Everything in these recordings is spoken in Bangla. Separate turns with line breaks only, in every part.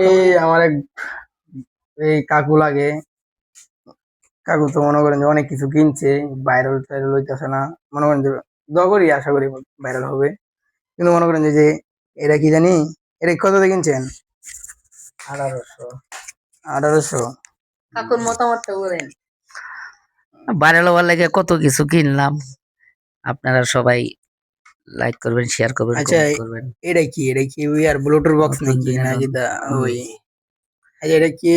এই আমার এক এই কাকু লাগে। কাকু তো মনে করেন যে অনেক কিছু কিনছে, ভাইরাল টাইরাল হইতেছে না। মনে করেন যে দোয়া করি, আশা করি ভাইরাল হবে। কিন্তু মনে করেন যে এটা কি জানি, এটা কত দিয়ে কিনছেন?
1800।
1800।
কাকুর মতামতটা বলেন। ভাইরাল হওয়ার লাগে কত কিছু কিনলাম, আপনারা সবাই লাইক করবেন, শেয়ার করবেন,
আচ্ছা,
কমেন্ট করবেন।
এটা কি ওই আর ব্লুটুথ বক্স
নতুন
নাকি না
বিনোদন।
যেটা
হুম।
ওই? আচ্ছা, এটা কি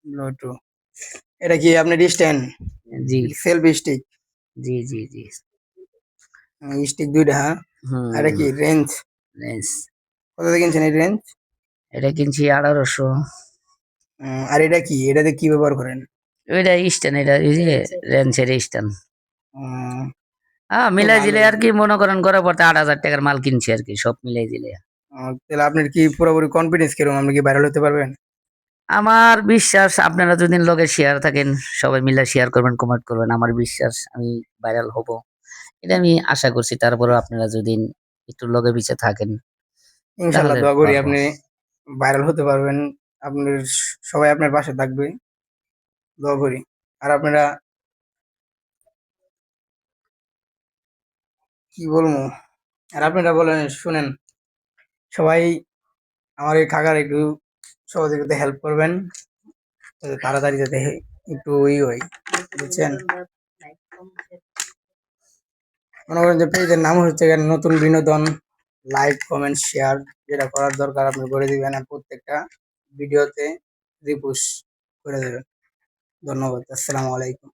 ব্লুটুথ? এটা কি আপনার স্ট্যান্ড?
জি
সেলফি স্টিক?
জি জি জি।
স্টিক দুইটা, হ্যাঁ। আর এটা
হুম।
কি রেঞ্জ?
রেঞ্জ
কত দিয়ে কিনছেন এই রেঞ্জ?
এটা কিনছি 1800।
আর এটা কি, এটাতে কি ব্যবহার করেন?
ওইটা স্ট্যান্ড, এটা এই যে রেঞ্জের স্ট্যান্ড।
উম,
হ্যাঁ,
তো
মিলাই জিলে
ভালোই।
আর কি, মনে করেন ঘরে পড়তে 8,000 টাকার মাল কিনছি আর কি, সব মিলাই জিলে।
তাহলে আপনার কি পুরোপুরি কনফিডেন্স কিরকম, আপনি কি ভাইরাল হতে পারবেন?
আমার বিশ্বাস, আপনারা যদি লগে শেয়ার থাকেন, সবাই মিলে শেয়ার করবেন, কমেন্ট করবেন, আমার বিশ্বাস আমি ভাইরাল হব, এটা আমি আশা করছি। তারপরেও আপনারা যদি একটু লগে পিছে থাকেন
ইনশাল্লাহ
তাহলে
দোয়া করি
পারবো।
আপনি ভাইরাল হতে পারবেন। আপনার সবাই আপনার পাশে থাকবে, দোয়া করি। আর আপনারা কি বলবো, আর আপনারা বলেন, শুনেন সবাই আমার এই কাকার একটু সহযোগিতা হেল্প করবেন, যাতে তাড়াতাড়ি যাতে একটু হয়, বুঝছেন? মনে করেন যে পেজের নাম হচ্ছে গিয়ে নতুন বিনোদন। লাইক, কমেন্ট, শেয়ার যেটা করার দরকার আপনি করে দিবেন, আর প্রত্যেকটা ভিডিওতে রিপোস্ট করে দেবেন। ধন্যবাদ। আসসালামু আলাইকুম।